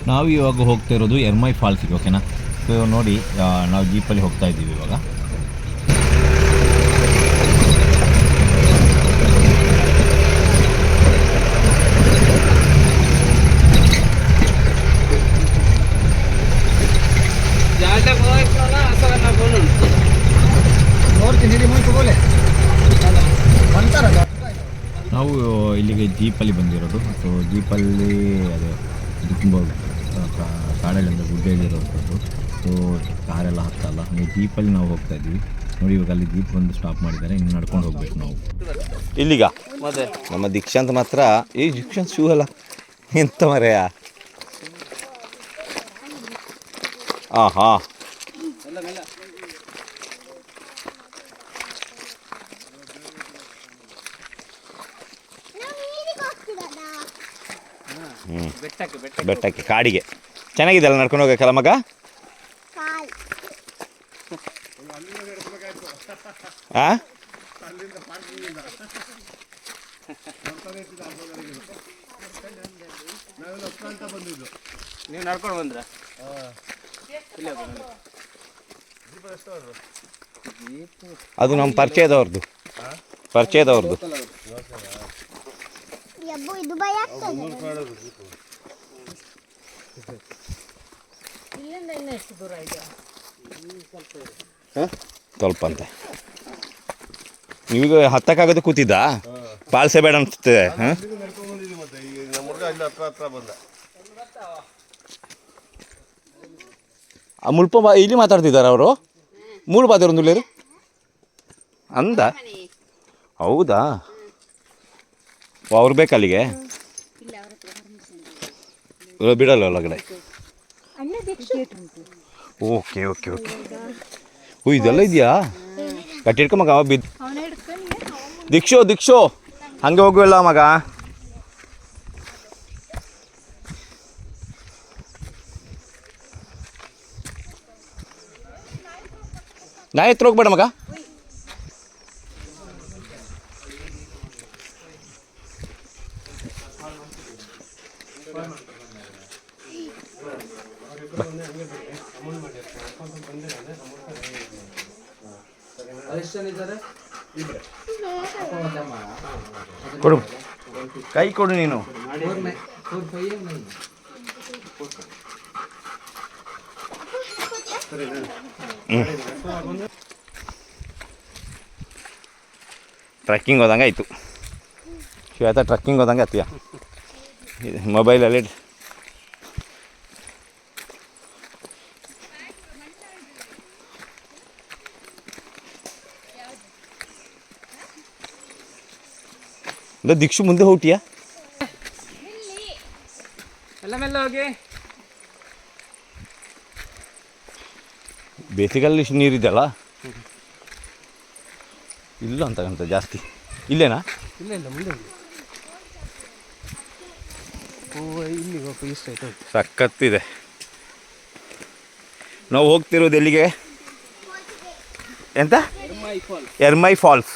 ನಾವು ಇವಾಗ ಹೋಗ್ತಾ ಇರೋದು ಎರ್ಮೈ ಫಾಲ್ಸಿಗೆ, ಓಕೆನಾ. ಸೊ ನೋಡಿ, ನಾವು ಜೀಪಲ್ಲಿ ಹೋಗ್ತಾ ಇದ್ದೀವಿ ಇವಾಗ. ನಾವು ಇಲ್ಲಿಗೆ ಜೀಪಲ್ಲಿ ಬಂದಿರೋದು. ಸೊ ಜೀಪಲ್ಲಿ ಅದು ತುಂಬ ಕಾಡಲ್ಲಿಂದ ಗುಡ್ಡೆಯಲ್ಲಿರೋವಂಥದ್ದು. ಸೊ ಕಾರೆಲ್ಲ ಹತ್ತಲ್ಲ, ನೀವು ಜೀಪಲ್ಲಿ ನಾವು ಹೋಗ್ತಾ ಇದ್ದೀವಿ. ನೋಡಿ ಇವಾಗ ಅಲ್ಲಿ ಜೀಪ್ ಬಂದು ಸ್ಟಾಪ್ ಮಾಡಿದ್ದಾರೆ, ಇನ್ನು ನಡ್ಕೊಂಡು ಹೋಗ್ಬೇಕು ನಾವು ಇಲ್ಲಿಗ. ಮತ್ತೆ ನಮ್ಮ ದೀಕ್ಷಾಂತ್ ಮಾತ್ರ ಈ ದೀಕ್ಷಾಂತ್ ಶೂ ಅಲ್ಲ ಎಂತ ಮರೆಯ. ಹಾಂ ಹಾಂ, ಬೆಟ್ಟಕ್ಕೆ ಕಾಡಿಗೆ ಚೆನ್ನಾಗಿದೆ ಅಲ್ಲ ನಡ್ಕೊಂಡು ಹೋಗಕ್ಕಲ್ಲ ಮಗ. ಹಾಂ, ನೀವು ನಡ್ಕೊಂಡು ಬಂದ್ರ? ಅದು ನಮ್ಮ ಪರಿಚಯದವ್ರದ್ದು. ಸ್ವಲ್ಪ ಅಂತ ನೀವೀಗ ಹತ್ತಕ್ಕಾಗದೆ ಕೂತಿದ್ದ ಪಾಲ್ಸೆ ಬೇಡ ಅನ್ಸುತ್ತೆ. ಮುಲ್ಪ ಇಲ್ಲಿ ಮಾತಾಡ್ತಿದ್ದಾರೆ ಅವರು. ಮೂರು ಬಾದರೊಂದು ಲೇರು ಅಂದ. ಹೌದಾ, ಅವ್ರು ಬೇಕಲ್ಲಿಗೆ ಬಿಡಲ್ಲ ಒಳಗಡೆ. Okay okay okay. ಓ ಇದೆಲ್ಲ ಇದೆಯಾ? ಗಟ್ಟಿ ಹಿಡ್ಕೊ ಮಗ, ಬಿದ್ದು. ದೀಕ್ಷು ಹಂಗೆ ಹೋಗುವಲ್ಲ ಮಗ. ನಾ ಎತ್ತರ ಹೋಗ್ಬೇಡ ಮಗ. ಕೊಡು, ಕೈ ಕೊಡು ನೀನು. ಟ್ರಕ್ಕಿಂಗ್ ಹೋದಂಗೆ ಆಯಿತು. ಶ್ವೇತಾ ಟ್ರಕ್ಕಿಂಗ್ ಹೋದಂಗೆ ಆತೀಯ ಮೊಬೈಲಲ್ಲಿ. ದೀಕ್ಷು ಮುಂದೆ ಹೋಗ್ತೀಯಾ? ಬೇಸಿಗೆಲ್ಲಿ ಇಷ್ಟು ನೀರಿದೆಯಲ್ಲ, ಇಲ್ಲ ಅಂತಕ್ಕಂಥ ಜಾಸ್ತಿ. ಇಲ್ಲೇನಾ? ಇಲ್ಲ ಮುಂದೆ ಸಖತ್ತಿದೆ. ನಾವು ಹೋಗ್ತಿರೋದು ಎಲ್ಲಿಗೆ? ಎಂತ? ಎರ್ಮೈ ಫಾಲ್ಸ್.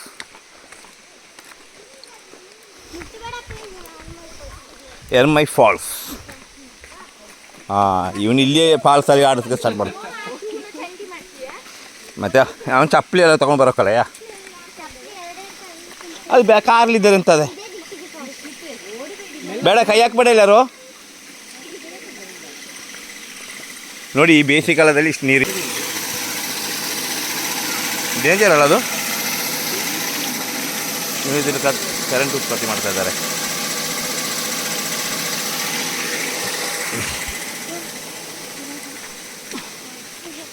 ಎರ್ಮೈ ಫಾಲ್ಸ್. ಹಾಂ, ಇವನು ಇಲ್ಲೇ ಫಾಲ್ಸಲ್ಲಿ ಆಡೋದಕ್ಕೆ ಸ್ಟಾರ್ಟ್ ಮಾಡು. ಮತ್ತು ಅವನು ಚಪ್ಪಲಿ ಎಲ್ಲ ತೊಗೊಂಡು ಬರೋಕ್ಕಲ್ಲಯ್ಯ. ಅದು ಕಾರ್ಲಿದ್ದಾರೆ ಅಂತದೆ. ಬೇಡ, ಕೈ ಹಾಕ್ಬೇಡ ಎಲ್ಲಾರು. ನೋಡಿ ಈ ಬೇಸಿಗೆ ಕಾಲದಲ್ಲಿ ಇಷ್ಟು ನೀರು ಡೇಂಜರ್ ಅಲ್ಲ ಅದು. ಇದನ್ನು ಕರೆಂಟ್ ಉತ್ಪತ್ತಿ ಮಾಡ್ತಾ ಇದ್ದಾರೆ.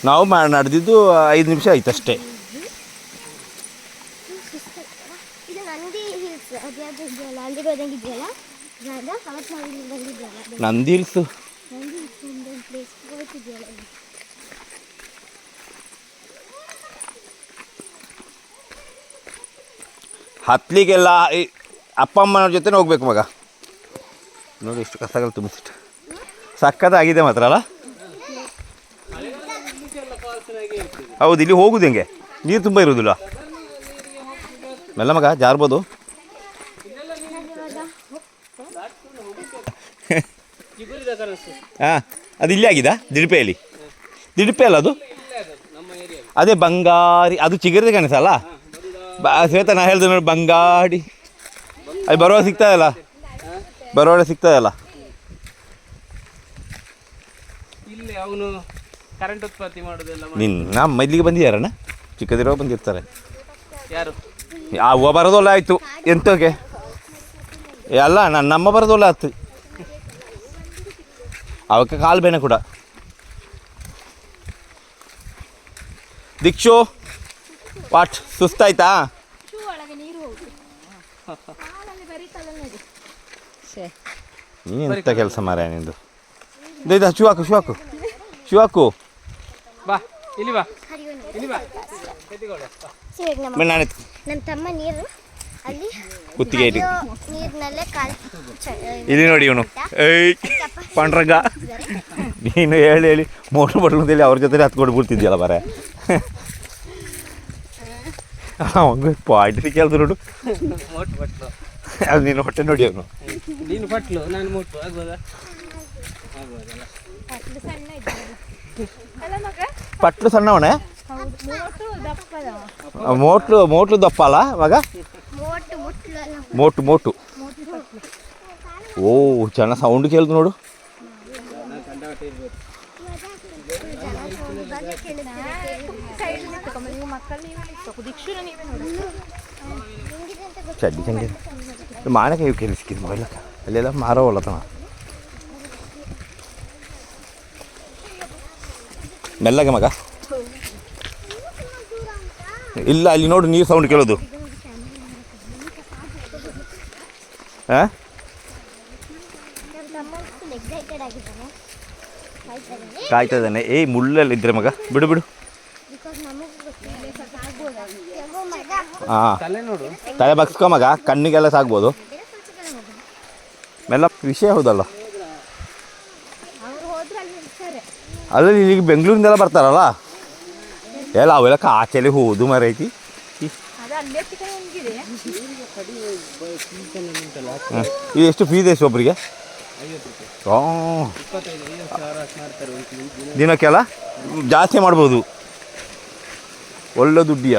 ನಾವು ನಡೆದಿದ್ದು 5 ನಿಮಿಷ ಆಯ್ತು ಅಷ್ಟೇ. ನಂದಿ ಹಿಲ್ಸು ಹತ್ತಲಿಗೆಲ್ಲ ಅಪ್ಪ ಅಮ್ಮನವ್ರ ಜೊತೆ ಹೋಗ್ಬೇಕು ಮಗ. ನೋಡಿ ಎಷ್ಟು ಕಸಗಳು ತುಂಬಿಸಿಟ್ಟು ಸಕ್ಕತ್ತಾಗಿದೆ ಮಾತ್ರ ಅಲ್ಲ. ಹೌದು, ಇಲ್ಲಿ ಹೋಗುದು ಹೆಂಗೆ? ನೀರು ತುಂಬ ಇರೋದಿಲ್ಲ. ಮೆಲ್ಲ ಮಗ, ಜಾರ್ಬೋದು. ಹಾಂ ಅದು ಇಲ್ಲಿ ಆಗಿದಾ ದಿಡಿಪೆಯಲ್ಲಿ ದಿಡಿಪೆ ಅಲ್ಲ ಅದು ಅದೇ ಬಂಗಾರಿ ಅದು ಚಿಗುರಿದ ಕಾಣಿಸಲ್ಲ ಶ್ವೇತ ನಾ ಹೇಳ್ದೆ ನೋಡಿ ಬಂಗಾಡಿ ಅಲ್ಲಿ ಬರುವಾಗ ಸಿಗ್ತದಲ್ಲ ಬರುವಾಗ ಸಿಗ್ತದಲ್ಲ ಇಲ್ಲಿ ಅವನು ಕರೆಂಟ್ ಉತ್ಪತ್ತಿ ಮಾಡೋದೆಲ್ಲ ನಮ್ಮ ಇಲ್ಲಿಗೆ ಬಂದಿದ್ದಾರಣ್ಣ ಚಿಕ್ಕದಿರೋ ಬಂದಿರ್ತಾರೆ ಯಾರು ಅವ ಬರೋದಲ್ಲ ಆಯಿತು ಎಂತಕ್ಕೆ ಅಲ್ಲ ನಮ್ಮ ಬರೋದಲ್ಲ ಆಯ್ತು ಅವಕ್ಕೆ ಕಾಲು ಬೇನೆ ಕೂಡ ದೀಕ್ಷು ವಾಟ್ ಸುಸ್ತಾಯ್ತಾ ನೀನು ಎಂತ ಕೆಲಸ ಮಾರ ನಿಂದು ಇದು ಶೂ ಹಾಕು ಶೂ ಹಾಕು ಶೂ ಹಾಕು ಬಾ ಇಲ್ಲಿ ಬಾ ಇಲ್ಲಿ ಬಾ ನಾನು ನಮ್ಮ ತಮ್ಮ ನೀರು ಅಲ್ಲಿ ಕುತ್ತಿಗೆ ಇಡಿ ನೀರಿನಲ್ಲೇ ಕಾಲು ಇಲ್ಲಿ ನೋಡಿ ಇವನು ಏಯ್ ಪಾಂಡ್ರಂಗ ನೀನು ಹೇಳಿ ಹೇಳಿ ಮೋಟ್ರ್ ಬಟ್ಲು ಅಂತೇಳಿ ಅವ್ರ ಜೊತೆ ಹತ್ಕೊಂಡು ಬಿಡ್ತಿದ್ಯಲ್ಲ ಬರ ಅವಂಗ ಪಾಯಿಂಟ್ ಕೆಲಸ ನೋಡು ಮೋಟು ಬಟ್ಲು ಅದು ನೀನು ಹೊಟ್ಟೆ ನೋಡಿ ಅವನು ನೀನು ಬಟ್ಲು ನಾನು ಮೋಟು ಆಗ್ಬೋದಾ ಆಗ್ಬೋದಲ್ಲ ಪಟ್ಲು ಸಣ್ಣವನೇ ಮೋಟ್ಲು ದಪ್ಪ ಅಲ್ಲ ಮಗ ಮೋಟು ಓ ಚೆನ್ನಾಗಿ ಸೌಂಡ್ ಕೇಳ್ದು ನೋಡು ಚಡ್ಡಿ ಚಂಡಿ ಮಾನಕ ಇವು ಕೇಳಿಸ್ಕಿದ್ ಮೊಯ್ಲಕ್ಕ ಅಲ್ಲೆಲ್ಲ ಮಾರೋವಲ್ಲ ತನ ಮೆಲ್ಲಗೆ ಮಗ ಇಲ್ಲ ಅಲ್ಲಿ ನೋಡು ನೀರು ಸೌಂಡ್ ಕೇಳೋದು ಹಾಂ ಕಾಯ್ತಾ ಇದ್ದಾನೆ ಏಯ್ ಮುಳ್ಳಲ್ಲಿ ಇದ್ರೆ ಮಗ ಬಿಡು ಬಿಡು ಹಾಂ ತಲೆ ಬಗ್ಸ್ಕೊ ಮಗ ಕಣ್ಣಿಗೆಲ್ಲ ಸಾಗ್ಬೋದು ಮೆಲ್ಲ ವಿಷಯ ಹೌದಲ್ಲ ಅಲ್ಲಲ್ಲಿ ಇಲ್ಲಿಗೆ ಬೆಂಗಳೂರಿಂದೆಲ್ಲ ಬರ್ತಾರಲ್ಲ ಎಲ್ಲ ಅವೆಲ್ಲ ಆಚೆಲೆ ಹೋದು ಮರೈತಿ ಇದು ಎಷ್ಟು ಫೀಸ್ ಎಷ್ಟು ಒಬ್ಬರಿಗೆ ದಿನಕ್ಕೆಲ್ಲ ಜಾಸ್ತಿ ಮಾಡ್ಬೋದು ಒಳ್ಳೆ ದುಡ್ಡಿಯ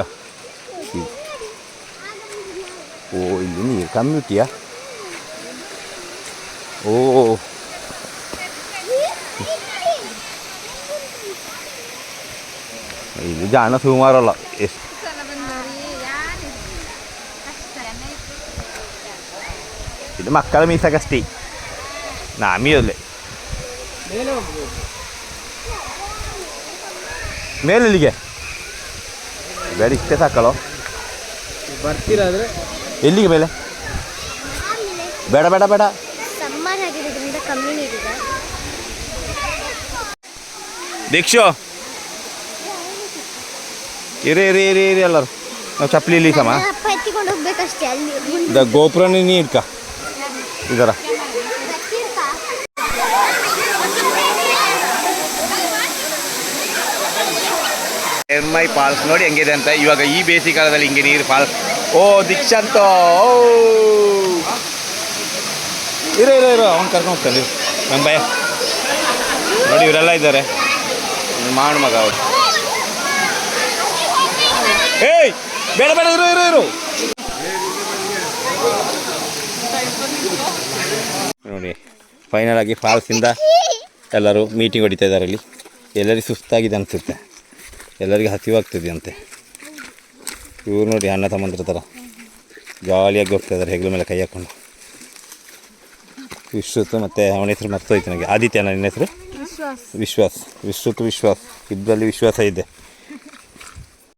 ಓ ಇಲ್ಲಿ ನೀರು ಕಮ್ಮಿ ಇಟ್ಟಿಯಾ ಓ ಇಲ್ಲಿ ಜಾಣ ಸುಮಾರಲ್ಲ ಎಷ್ಟು ಇದು ಮಕ್ಕಳ ಮೀಸಕಷ್ಟೇ ನಾಮಿಯಲ್ಲೇ ಮೇಲೆಲ್ಲಿಗೆ ಬೇಡ ಇಷ್ಟೇ ಸಾಕಲ್ಲೋ ಬರ್ತೀರಾದ್ರೆ ಎಲ್ಲಿಗೆ ಮೇಲೆ ಬೇಡ ಬೇಡ ಬೇಡ ಸಮ್ಮರ್ ಆಗಿರೋದ್ರಿಂದ ಕಮ್ಮಿ ನೀರಿದೆ ದೀಕ್ಷು ಇರಿ ಇರಿ ಇರಿ ಇರಿ ಎಲ್ಲರು ನಾವು ಚಪ್ಪಲಿ ಇಲ್ಲಿ ಸಮ ಅಪ್ಪ ಎತ್ತಿಕೊಂಡು ಹೋಗ್ಬೇಕಷ್ಟೇ ಅಲ್ಲಿ ಗೋಪುರನೇ ನೀ ಇಡ್ಕ ಇದರ ಎರ್ಮೈ ಫಾಲ್ಸ್ ನೋಡಿ ಹೆಂಗಿದೆ ಅಂತ ಇವಾಗ ಈ ಬೇಸಿಗೆ ಕಾಲದಲ್ಲಿ ಹಿಂಗೆ ನೀರು ಫಾಲ್ಸ್ ಓ ದೀಕ್ಷಾಂತ ಓ ಇರೋ ಇರೋ ಇರೋ ಅವ್ನು ಕರ್ಕೊಂಡು ಹೋಗ್ತಾನೆ ನಮ್ಮ ಭಯ ನೋಡಿ ಇವರೆಲ್ಲ ಇದ್ದಾರೆ ಮಾಡು ಮಗ ಅವರು ಏಯ್ ಬೇಡ ಬೇಡ ಇರು ಇರು ಇರು ನೋಡಿ ಫೈನಲ್ ಆಗಿ ಫಾಲ್ಸಿಂದ ಎಲ್ಲರೂ ಮೀಟಿಂಗ್ ಹೊಡಿತಾ ಇದ್ದಾರೆ ಇಲ್ಲಿ ಎಲ್ಲರಿಗೂ ಸುಸ್ತಾಗಿದೆ ಅನಿಸುತ್ತೆ ಎಲ್ಲರಿಗೂ ಹಸಿವಾಗ್ತದೆ ಅಂತೆ ಇವ್ರು ನೋಡಿ ಅಣ್ಣ ತಮ್ಮಂದ್ರ ಥರ ಜಾಲಿಯಾಗಿ ಹೋಗ್ತಾ ಇದ್ದಾರೆ ಹೆಗ್ಲ ಮೇಲೆ ಕೈ ಹಾಕ್ಕೊಂಡು ವಿಶ್ವತ್ ಮತ್ತು ಅವನ ಹೆಸರು ಮರ್ತೋಯ್ತು ನನಗೆ ಆದಿತ್ಯನ ನಿನ್ನ ಹೆಸರು ವಿಶ್ವಾಸ್ ವಿಶ್ವತ್ ವಿಶ್ವಾಸ್ ಇಬ್ಬರಲ್ಲಿ ವಿಶ್ವಾಸ ಇದೆ